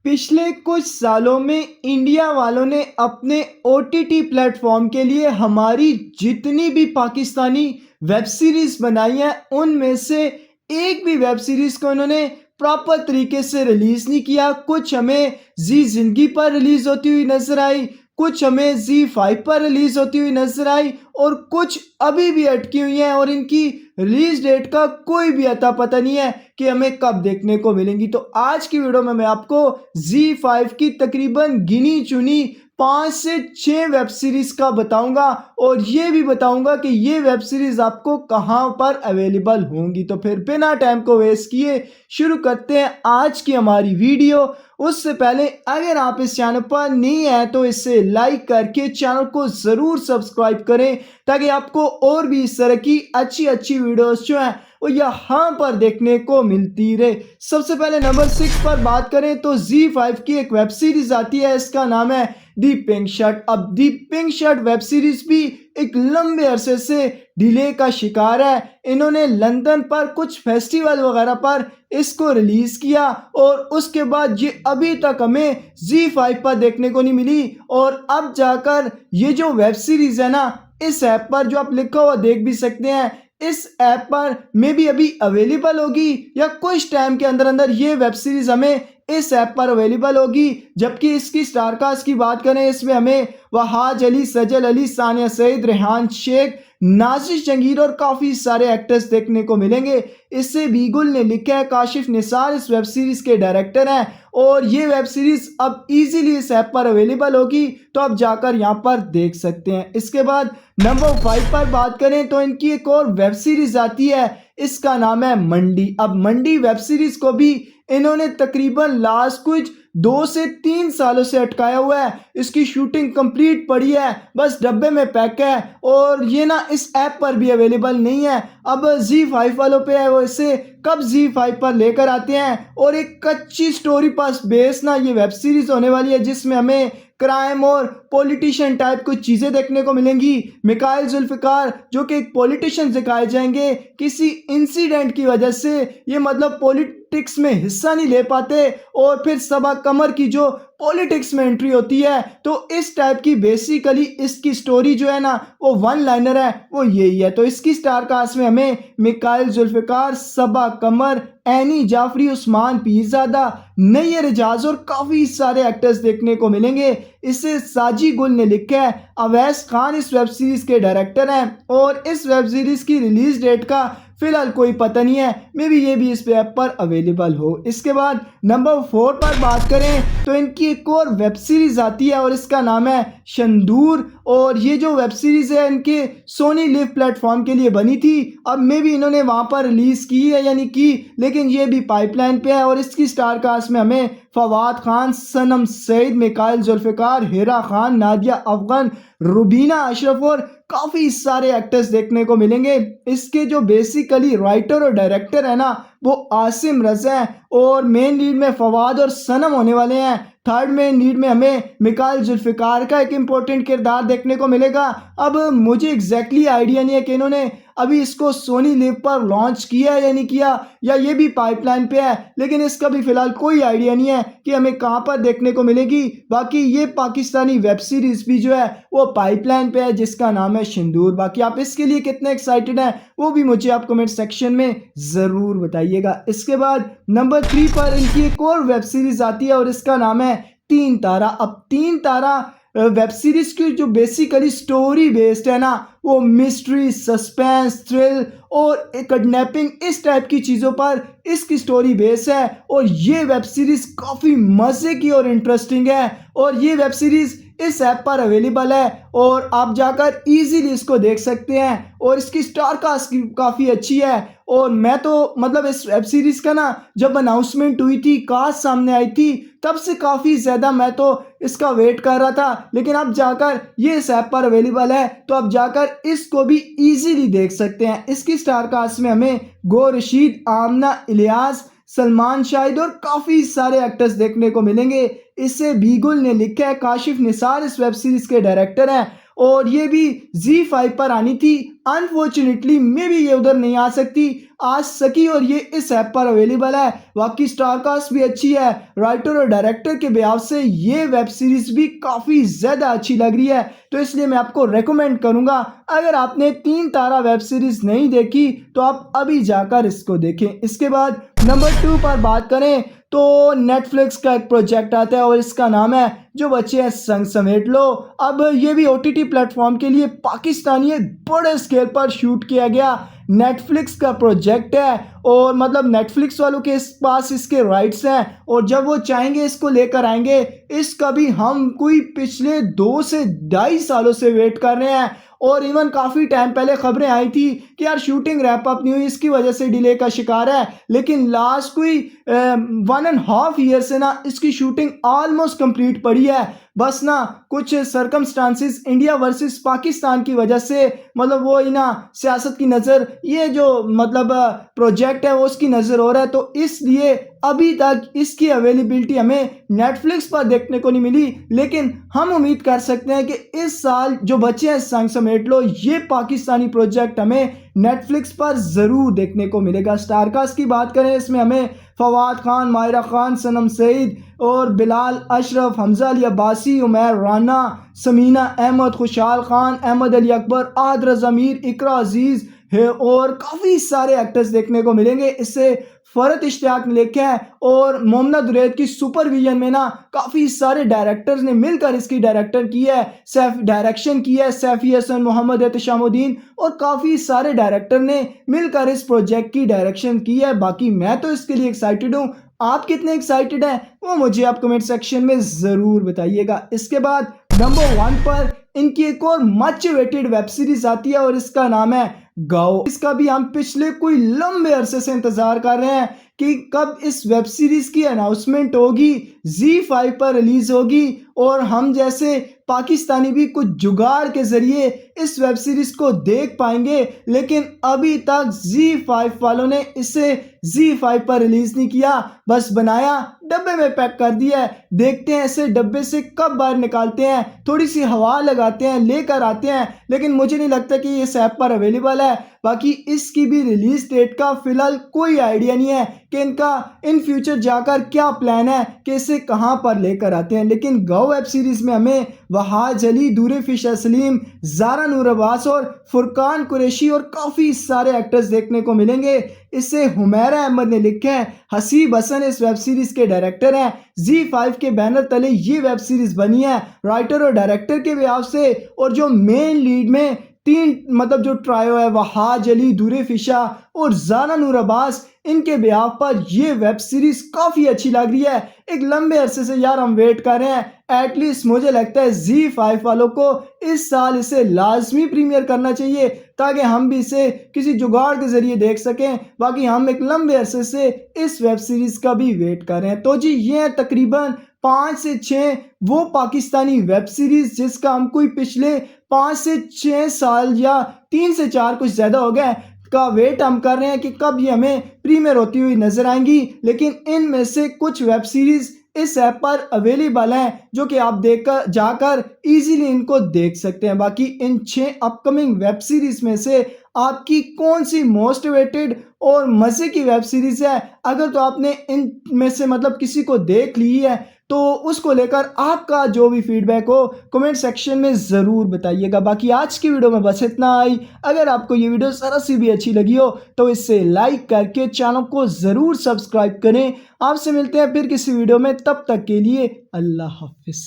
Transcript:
पिछले कुछ सालों में इंडिया वालों ने अपने ओटीटी प्लेटफॉर्म के लिए हमारी जितनी भी पाकिस्तानी वेब सीरीज बनाई है उनमें से एक भी वेब सीरीज को उन्होंने प्रॉपर तरीके से रिलीज नहीं किया। कुछ हमें जी जिंदगी पर रिलीज होती हुई नजर आई, कुछ हमें जी5 पर रिलीज होती हुई नजर आई और कुछ अभी भी अटकी हुई हैं और इनकी रिलीज डेट का कोई भी अता पता नहीं है कि हमें कब देखने को मिलेंगी। तो आज की वीडियो में मैं आपको जी5 की तकरीबन गिनी चुनी 5 से 6 वेब सीरीज का बताऊंगा और ये भी बताऊंगा कि ये वेब सीरीज आपको कहां पर अवेलेबल होंगी। तो फिर बिना टाइम को वेस्ट किए शुरू करते हैं आज की हमारी वीडियो। उससे पहले अगर आप इस चैनल पर नए हैं तो इसे लाइक करके चैनल को जरूर सब्सक्राइब करें ताकि आपको और भी इस तरह की अच्छी अच्छी वीडियोस जो हैं वो यहाँ पर देखने को मिलती रहे। सबसे पहले नंबर 6 पर बात करें तो जी5 की एक वेब सीरीज आती है, इसका नाम है दी पिंक शर्ट। अब दी पिंक शर्ट वेब सीरीज भी एक लंबे अरसे से डिले का शिकार है। इन्होंने लंदन पर कुछ फेस्टिवल वगैरह पर इसको रिलीज किया और उसके बाद ये अभी तक हमें जी5 पर देखने को नहीं मिली और अब जाकर ये जो वेब सीरीज है ना, इस ऐप पर जो आप लिखा हुआ देख भी सकते हैं, इस ऐप पर मे भी अभी अवेलेबल होगी या कुछ टाइम के अंदर अंदर ये वेब सीरीज हमें इस ऐप पर अवेलेबल होगी। जबकि इसकी स्टारकास्ट की बात करें, इसमें हमें वहाज अली, सजल अली, सानिया सईद, रेहान शेख, नाजिश जंगीर और काफी सारे एक्टर्स देखने को मिलेंगे। इसे बीगुल ने लिखा है, काशिफ निसार इस वेब सीरीज के डायरेक्टर हैं और ये वेब सीरीज अब इजीली इस ऐप पर अवेलेबल होगी, तो आप जाकर यहाँ पर देख सकते हैं। इसके बाद नंबर 5 पर बात करें तो इनकी एक और वेब सीरीज आती है, इसका नाम है मंडी। अब मंडी वेब सीरीज को भी इन्होंने तकरीबन लास्ट कुछ 2 से 3 सालों से अटकाया हुआ है। इसकी शूटिंग कंप्लीट पड़ी है, बस डब्बे में पैक है और ये ना इस ऐप पर भी अवेलेबल नहीं है। अब जी5 वालों पे है, वो इसे कब जी5 पर लेकर आते हैं। और एक कच्ची स्टोरी पर बेस ना ये वेब सीरीज होने वाली है जिसमें हमें क्राइम और पॉलिटिशियन टाइप कुछ चीजें देखने को मिलेंगी। मिकाइल जुल्फिकार जो कि एक पॉलिटिशियन दिखाए जाएंगे, किसी इंसिडेंट की वजह से ये मतलब पॉलिटिक्स में हिस्सा नहीं ले पाते और फिर सबा कमर की जो पॉलिटिक्स में एंट्री होती है। तो इस टाइप की बेसिकली इसकी स्टोरी जो है ना वो वन लाइनर है, वो यही है। तो इसकी स्टार कास्ट में हमें मिकाइल जुल्फिकार, सबा कमर, एनी जाफरी, उस्मान पीरजादा, नैयर एजाज और काफी सारे एक्टर्स देखने को मिलेंगे। इसे साजी गुल ने लिखा है, अवैस खान इस वेब सीरीज के डायरेक्टर हैं और इस वेब सीरीज की रिलीज डेट का फिलहाल कोई पता नहीं है, मे बी ये भी इस ऐप पर अवेलेबल हो। इसके बाद नंबर 4 पर बात करें तो इनकी एक और वेब सीरीज आती है और इसका नाम है शंदूर। और ये जो वेब सीरीज है इनके सोनी लिव प्लेटफॉर्म के लिए बनी थी। अब मे भी इन्होंने वहां पर रिलीज की है या नहीं की, लेकिन ये भी पाइपलाइन पे है और इसकी स्टार कास्ट में हमें फवाद खान, सनम सईद, मिकाइल जुल्फिकार, हिरा खान, नादिया अफगान, रुबीना अशरफ और काफी सारे एक्टर्स देखने को मिलेंगे। इसके जो बेसिकली राइटर और डायरेक्टर है ना वो आसिम रजा है और मेन लीड में फवाद और सनम होने वाले हैं। थर्ड मेन लीड में हमें मिकाइल जुल्फिकार का एक इम्पोर्टेंट किरदार देखने को मिलेगा। अब मुझे एग्जैक्टली आइडिया नहीं है कि इन्होंने अभी इसको सोनी लिव पर लॉन्च किया है या नहीं किया, या ये भी पाइपलाइन पे है, लेकिन इसका भी फिलहाल कोई आइडिया नहीं है कि हमें कहां पर देखने को मिलेगी। बाकी ये पाकिस्तानी वेब सीरीज भी जो है वो पाइपलाइन पे है जिसका नाम है सिंदूर। बाकी आप इसके लिए कितने एक्साइटेड हैं वो भी मुझे आप कमेंट सेक्शन में जरूर बताइएगा। इसके बाद नंबर 3 पर इनकी एक और वेब सीरीज आती है और इसका नाम है 3 तारा। अब 3 तारा वेब सीरीज की जो बेसिकली स्टोरी बेस्ड है ना वो मिस्ट्री, सस्पेंस, थ्रिल और किडनैपिंग इस टाइप की चीज़ों पर इसकी स्टोरी बेस है और ये वेब सीरीज काफ़ी मज़े की और इंटरेस्टिंग है और ये वेब सीरीज इस ऐप पर अवेलेबल है और आप जाकर इजीली इसको देख सकते हैं और इसकी स्टार कास्ट काफ़ी अच्छी है। और मैं तो मतलब इस वेब सीरीज का ना जब अनाउंसमेंट हुई थी, कास्ट सामने आई थी, तब से काफ़ी ज़्यादा मैं तो इसका वेट कर रहा था, लेकिन अब जाकर ये इस ऐप पर अवेलेबल है तो अब जाकर इसको भी इजीली देख सकते हैं। इसकी स्टार कास्ट में हमें गो रशीद, आमना इलियास, सलमान शाहिद और काफ़ी सारे एक्टर्स देखने को मिलेंगे। इसे बीगुल ने लिखा है, काशिफ निसार इस वेब सीरीज के डायरेक्टर हैं और ये भी Z5 पर आनी थी। अनफॉर्चुनेटली मे भी ये उधर नहीं आ सकी और ये इस ऐप पर अवेलेबल है। बाकी स्टार कास्ट भी अच्छी है, राइटर और डायरेक्टर के ब्याव से ये वेब सीरीज भी काफ़ी ज़्यादा अच्छी लग रही है, तो इसलिए मैं आपको रेकमेंड करूंगा। अगर आपने 3 तारा वेब सीरीज नहीं देखी तो आप अभी जाकर इसको देखें। इसके बाद नंबर 2 पर बात करें तो नेटफ्लिक्स का एक प्रोजेक्ट आता है और इसका नाम है जो बच्चे हैं संग समेट लो। अब ये भी OTT प्लेटफॉर्म के लिए पाकिस्तानी एक बड़े स्केल पर शूट किया गया नेटफ्लिक्स का प्रोजेक्ट है और मतलब नेटफ्लिक्स वालों के पास इसके राइट्स हैं और जब वो चाहेंगे इसको लेकर आएंगे। इसका भी हम कोई पिछले 2 से 2.5 सालों से वेट कर रहे हैं और इवन काफ़ी टाइम पहले खबरें आई थी कि यार शूटिंग रैप अप नहीं हुई, इसकी वजह से डिले का शिकार है, लेकिन लास्ट कोई 1.5 ईयर से ना इसकी शूटिंग ऑलमोस्ट कंप्लीट पड़ी है। बस ना कुछ सरकमस्टांसिस इंडिया वर्सेस पाकिस्तान की वजह से मतलब वो ही ना सियासत की नज़र ये जो मतलब प्रोजेक्ट है वो उसकी नज़र हो रहा है, तो इसलिए अभी तक इसकी अवेलेबिलिटी हमें नेटफ्लिक्स पर देखने को नहीं मिली। लेकिन हम उम्मीद कर सकते हैं कि इस साल जो बच्चे हैं संग समेट लो ये पाकिस्तानी प्रोजेक्ट हमें नेटफ्लिक्स पर ज़रूर देखने को मिलेगा। स्टारकास्ट की बात करें इसमें हमें फवाद खान, मायरा खान, सनम सईद और बिलाल अशरफ, हमजा अली अब्बासी, उमैर राना, समीना अहमद, खुशहाल खान, अहमद अली अकबर, आदर ज़मीर, इकरा अजीज़ है और काफ़ी सारे एक्टर्स देखने को मिलेंगे। इससे फ़रत इश्तियाक ने लिखा है और मोहम्मद दुरैद की सुपरविजन में ना काफ़ी सारे डायरेक्टर्स ने मिलकर इसकी डायरेक्शन की है। सैफी हसन, मोहम्मद एहतशामुद्दीन और काफ़ी सारे डायरेक्टर ने मिलकर इस प्रोजेक्ट की डायरेक्शन की है। बाकी मैं तो इसके लिए एक्साइटेड हूँ, आप कितने एक्साइटेड हैं वो मुझे आप कमेंट सेक्शन में ज़रूर बताइएगा। इसके बाद नंबर 1 पर इनकी एक और मच वेटेड वेब सीरीज आती है और इसका नाम है गाओ। इसका भी हम पिछले कोई लंबे अरसे से इंतजार कर रहे हैं कि कब इस वेब सीरीज की अनाउंसमेंट होगी, Z5 पर रिलीज होगी और हम जैसे पाकिस्तानी भी कुछ जुगाड़ के जरिए इस वेब सीरीज को देख पाएंगे। लेकिन अभी तक Z5 वालों ने इसे Z5 पर रिलीज नहीं किया, बस बनाया, डब्बे में पैक कर दिया है। देखते हैं इसे डब्बे से कब बाहर निकालते हैं, थोड़ी सी हवा लगाते हैं, लेकर आते हैं, लेकिन मुझे नहीं लगता कि इस ऐप पर अवेलेबल है। बाकी इसकी भी रिलीज डेट का फिलहाल कोई आइडिया नहीं है कि इनका इन फ्यूचर जाकर क्या प्लान है कि इसे कहां पर लेकर आते हैं। लेकिन गाओ वेब सीरीज में हमें वहाज अली, दूरफिश सलीम, ज़ारा नूर अब्बास और फुरकान कुरैशी और काफ़ी सारे एक्टर्स देखने को मिलेंगे। इसे हुमैरा अहमद ने लिखा है, हसीब हसन इस वेब सीरीज के डायरेक्टर हैं। Z5 के बैनर तले ये वेब सीरीज बनी है राइटर और डायरेक्टर के ब्याव से और जो मेन लीड में 3 मतलब जो ट्रायो है वहाज अली, दूरफिशा और ज़ारा नूर अब्बास, इनके ब्याह पर ये वेब सीरीज काफ़ी अच्छी लग रही है। एक लंबे अरसे से यार हम वेट कर रहे हैं। एटलीस्ट मुझे लगता है Z5 वालों को इस साल इसे लाजमी प्रीमियर करना चाहिए ताकि हम भी इसे किसी जुगाड़ के ज़रिए देख सकें। बाकी हम एक लंबे अरसे से इस वेब सीरीज़ का भी वेट कर रहे हैं। तो जी ये है तकरीबन 5 से 6 वो पाकिस्तानी वेब सीरीज़ जिसका हम कोई पिछले 5 से 6 साल या 3 से 4 कुछ ज़्यादा हो गया का वेट हम कर रहे हैं कि कब ये हमें प्रीमियर होती हुई नजर आएंगी। लेकिन इनमें से कुछ वेब सीरीज इस ऐप पर अवेलेबल हैं जो कि आप जाकर इजीली इनको देख सकते हैं। बाकी इन 6 अपकमिंग वेब सीरीज में से आपकी कौन सी मोस्ट वेटेड और मज़े की वेब सीरीज है, अगर तो आपने इन में से मतलब किसी को देख ली है तो उसको लेकर आपका जो भी फीडबैक हो कमेंट सेक्शन में ज़रूर बताइएगा। बाकी आज की वीडियो में बस इतना ही। अगर आपको ये वीडियो ज़रा सी भी अच्छी लगी हो तो इसे लाइक करके चैनल को ज़रूर सब्सक्राइब करें। आपसे मिलते हैं फिर किसी वीडियो में, तब तक के लिए अल्लाह हाफिज़।